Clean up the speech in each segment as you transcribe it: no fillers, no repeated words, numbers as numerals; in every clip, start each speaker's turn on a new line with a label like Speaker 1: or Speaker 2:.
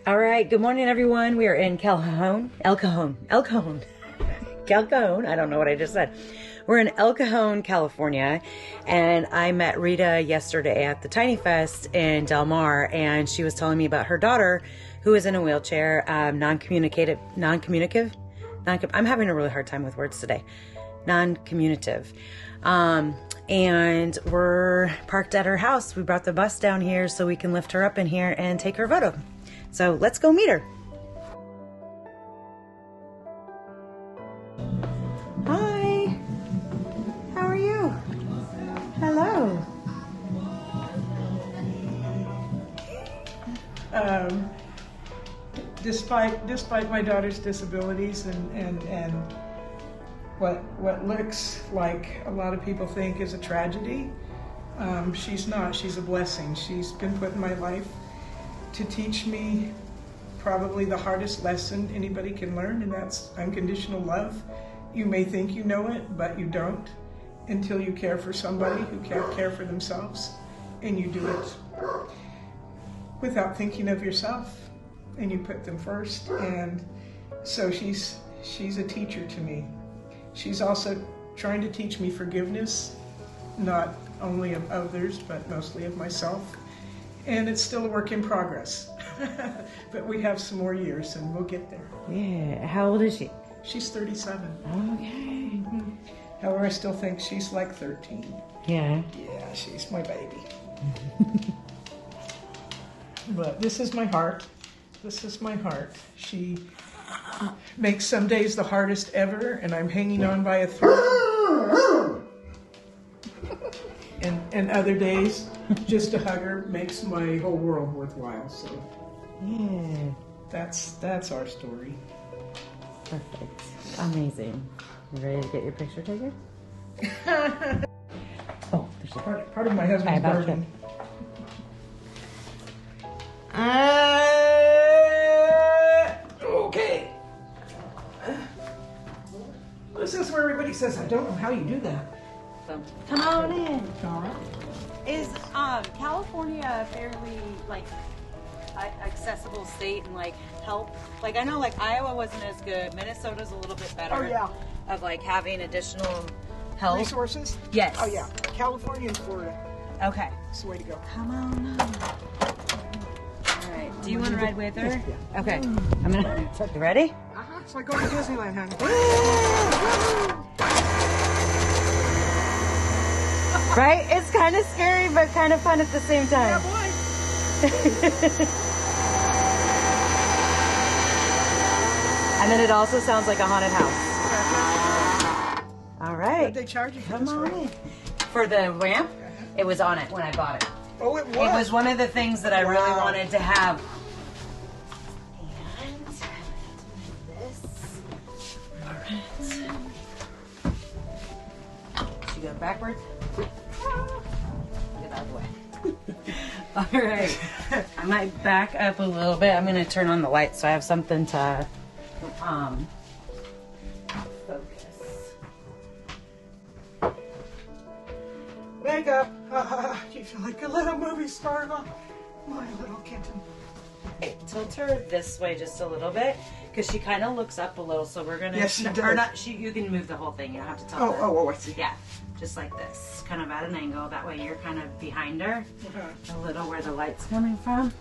Speaker 1: All right, good morning, everyone. We are in Cajon. I don't know what I just said. We're in El Cajon, California, and I met Rita yesterday at the Tiny Fest in Del Mar, and she was telling me about her daughter who is in a wheelchair, non-communicative. I'm having a really hard time with words today. Non-communicative. And we're parked at her house. We brought the bus down here so we can lift her up in here and take her photo. So let's go meet her. Hi. How are you? Hello.
Speaker 2: Despite my daughter's disabilities and what looks like a lot of people think is a tragedy, she's not. She's a blessing. She's been put in my life to teach me probably the hardest lesson anybody can learn, and that's unconditional love. You may think you know it, but you don't until you care for somebody who can't care for themselves, and you do it without thinking of yourself, and you put them first. And so she's a teacher to me. She's also trying to teach me forgiveness, not only of others, but mostly of myself. And it's still a work in progress. But we have some more years and we'll get there.
Speaker 1: Yeah. How old is she?
Speaker 2: She's 37.
Speaker 1: Okay.
Speaker 2: Mm-hmm. However, I still think she's like 13.
Speaker 1: Yeah.
Speaker 2: Yeah, she's my baby. But this is my heart. This is my heart. She makes some days the hardest ever, and I'm hanging on by a thread. And other days, just to hug her makes my whole world worthwhile. So
Speaker 1: Yeah.
Speaker 2: that's our story.
Speaker 1: Perfect. Amazing. You ready to get your picture taken? Oh, there's a
Speaker 2: Part of my husband's garden. Okay. This is where everybody says, I don't know how you do that.
Speaker 1: Come on in.
Speaker 2: All right.
Speaker 1: Is California a fairly accessible state and help? I know Iowa wasn't as good. Minnesota's a little bit better.
Speaker 2: Oh, yeah.
Speaker 1: Of having additional help.
Speaker 2: Resources?
Speaker 1: Yes.
Speaker 2: Oh, yeah. California and Florida.
Speaker 1: Okay.
Speaker 2: That's the way to go.
Speaker 1: Come on. All right. Do you want to ride with her?
Speaker 2: Yeah.
Speaker 1: Okay. I'm gonna. You ready?
Speaker 2: Uh-huh. It's like going to Disneyland, honey.
Speaker 1: Right? It's kind of scary, but kind of fun at the same time.
Speaker 2: Yeah, boy.
Speaker 1: And then it also sounds like a haunted house. All right.
Speaker 2: What did they charge you for
Speaker 1: Come
Speaker 2: this
Speaker 1: on
Speaker 2: ride?
Speaker 1: in. For the ramp, it was on it when I bought it.
Speaker 2: Oh, it was?
Speaker 1: It was one of the things that I really
Speaker 2: Wow.
Speaker 1: wanted to have. And this. All right. Should go backwards? Get out of the way. All right. I might back up a little bit. I'm going to turn on the light so I have something to focus.
Speaker 2: Wake up. You feel like a little movie star, my little kitten.
Speaker 1: Tilt her this way just a little bit because she kind of looks up a little. So we're gonna.
Speaker 2: Yes, she does.
Speaker 1: Or not. You can move the whole thing. You don't have to tilt her.
Speaker 2: Oh, I see.
Speaker 1: Yeah, just like this, kind of at an angle. That way you're kind of behind her, a little where the light's coming from.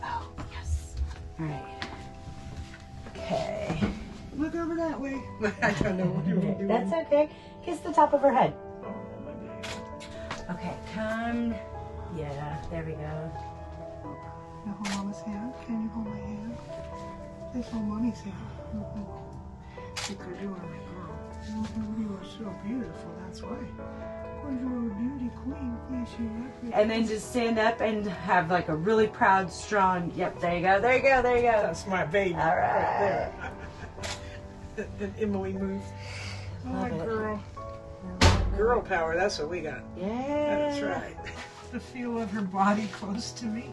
Speaker 1: Oh yes. All right. Okay.
Speaker 2: Look over that way. I don't know what you want to do.
Speaker 1: That's okay. Kiss the top of her head. Okay, come. Yeah, there we go.
Speaker 2: You hold Mama's hand? Can you hold my hand? Please hold Mommy's hand. Because you are my girl. You are so beautiful, that's why. Because you are a beauty queen. Yes, you are.
Speaker 1: And then just stand up and have a really proud, strong. Yep, there you go. There you go. There you go.
Speaker 2: That's my baby.
Speaker 1: All right.
Speaker 2: there. And Emily moves. Oh, my
Speaker 1: Love it.
Speaker 2: girl. Girl power, that's what we got.
Speaker 1: Yeah.
Speaker 2: That's right. The feel of her body close to me.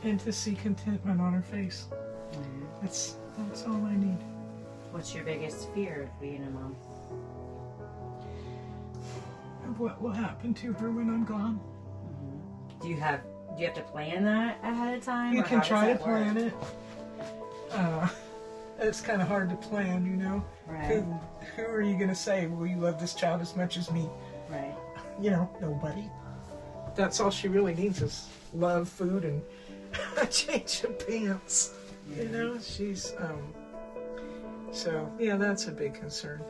Speaker 2: And to see contentment on her face. That's all I need.
Speaker 1: What's your biggest fear of being a mom?
Speaker 2: what will happen to her when I'm gone.
Speaker 1: Do you have to plan that ahead of time?
Speaker 2: You
Speaker 1: or
Speaker 2: can
Speaker 1: how
Speaker 2: try to
Speaker 1: does that work?
Speaker 2: plan it. It's kind of hard to plan, you know.
Speaker 1: Right.
Speaker 2: Who are you going to say, will you love this child as much as me?
Speaker 1: Right.
Speaker 2: You know, nobody. That's all she really needs is love, food, and a change of pants. You know, she's, so, yeah, that's a big concern.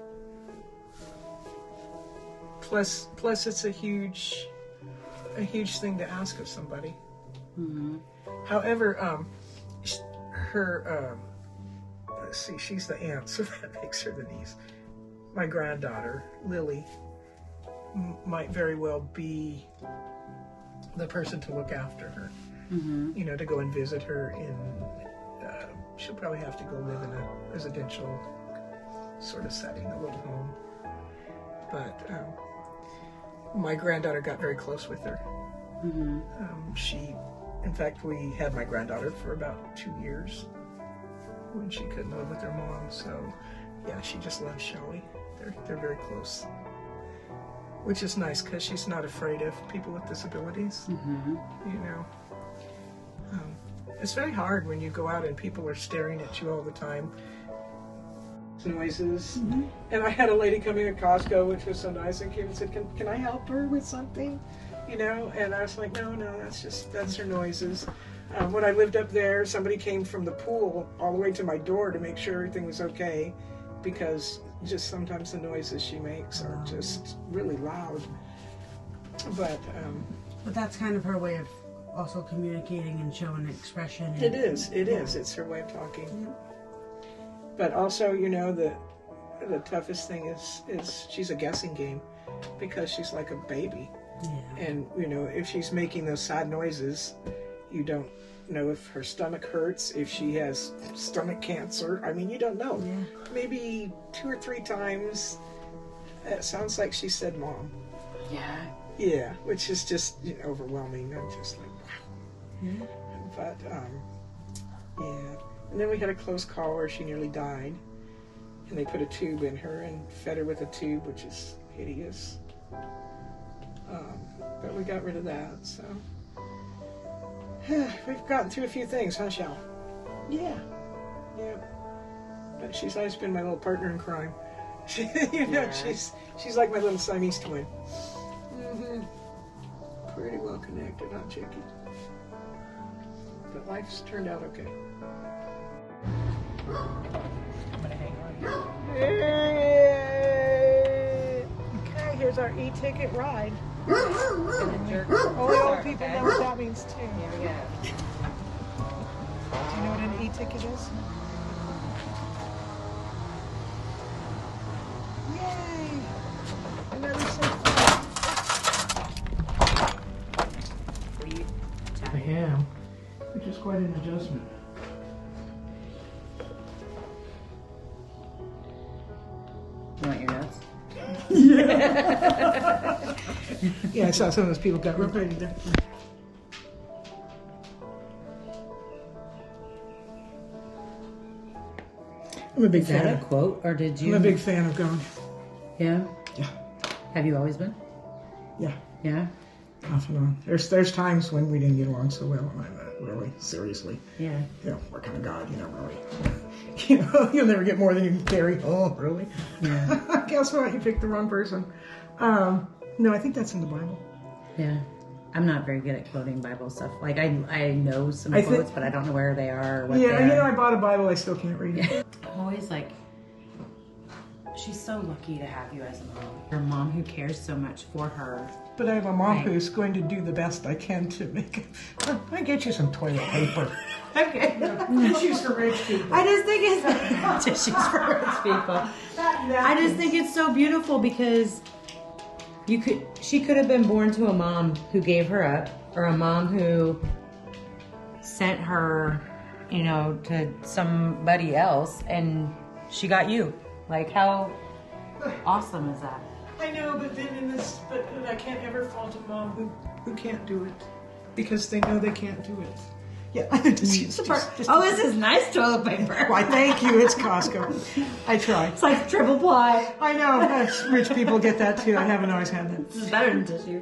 Speaker 2: Plus it's a huge thing to ask of somebody.
Speaker 1: Mm-hmm.
Speaker 2: However, her, let's see, she's the aunt, so that makes her the niece. My granddaughter, Lily, might very well be the person to look after her.
Speaker 1: Mm-hmm.
Speaker 2: You know, to go and visit her in, she'll probably have to go live in a residential sort of setting, a little home. But my granddaughter got very close with her.
Speaker 1: Mm-hmm.
Speaker 2: In fact, we had my granddaughter for about 2 years when she couldn't live with her mom. So, yeah, she just loves Shelly. They're very close, which is nice because she's not afraid of people with disabilities.
Speaker 1: Mm-hmm.
Speaker 2: You know, it's very hard when you go out and people are staring at you all the time. Noises. Mm-hmm. And I had a lady coming at Costco, which was so nice, and came and said, can I help her with something? You know, and I was like, no, that's her noises. When I lived up there, somebody came from the pool all the way to my door to make sure everything was okay, because just sometimes the noises she makes are just really loud. But
Speaker 3: that's kind of her way of also communicating and showing expression.
Speaker 2: It is. It's her way of talking. Mm-hmm. But also, you know, the toughest thing is she's a guessing game, because she's like a baby. Yeah. And, you know, if she's making those sad noises, you don't know if her stomach hurts, if she has stomach cancer. I mean, you don't know. Yeah. Maybe 2 or 3 times, it sounds like she said mom.
Speaker 1: Yeah.
Speaker 2: Yeah, which is just, you know, overwhelming. I'm just like, wow. Yeah. But, yeah. And then we had a close call where she nearly died. And they put a tube in her and fed her with a tube, which is hideous. But we got rid of that, so. We've gotten through a few things, huh, Shell? Yeah. Yeah. But she's always been my little partner in crime. You know, she's like my little Siamese twin. Mm-hmm. Pretty well connected, huh, Chicky? But life's turned out okay. I'm gonna hang on here. Okay, here's our e-ticket ride. Only old people know what that means too.
Speaker 1: Here we go.
Speaker 2: Do you know what an e-ticket is? Yay! Another so fun. I am, which is quite an adjustment.
Speaker 1: You want your notes?
Speaker 2: Yeah. Yeah, I saw some of those people got real pretty there. I'm a big fan.
Speaker 1: Is that a quote, or did you?
Speaker 2: I'm a big fan of going.
Speaker 1: Yeah?
Speaker 2: Yeah.
Speaker 1: Have you always been?
Speaker 2: Yeah.
Speaker 1: Yeah?
Speaker 2: Off and on. There's times when we didn't get along so well, really, seriously.
Speaker 1: Yeah.
Speaker 2: You know, what kind of God, you know, really. You know, you'll never get more than you can carry. Oh, really? Yeah. Guess what? You picked the wrong person. No, I think that's in the Bible.
Speaker 1: Yeah. I'm not very good at quoting Bible stuff. Like, I know some quotes, but I don't know where they are or what they are.
Speaker 2: Yeah, you know, I bought a Bible, I still can't read it.
Speaker 1: I'm always like, she's so lucky to have you as a mom. Your mom who cares so much for her.
Speaker 2: But I have a mom who's going to do the best I can to make it. I get you some toilet paper.
Speaker 1: Okay.
Speaker 2: Tissues for rich people.
Speaker 1: I just think it's tissues for rich people. I just think it's so beautiful because she could have been born to a mom who gave her up, or a mom who sent her, you know, to somebody else, and she got you. Like, how awesome is that?
Speaker 2: I know, but then but I can't ever fault a mom who can't do it, because they know they can't do it. Yeah.
Speaker 4: This is nice toilet paper.
Speaker 2: Why, thank you. It's Costco. I try.
Speaker 4: It's like triple ply.
Speaker 2: I know. Rich people get that too. I haven't always had that.
Speaker 4: This is better than tissue.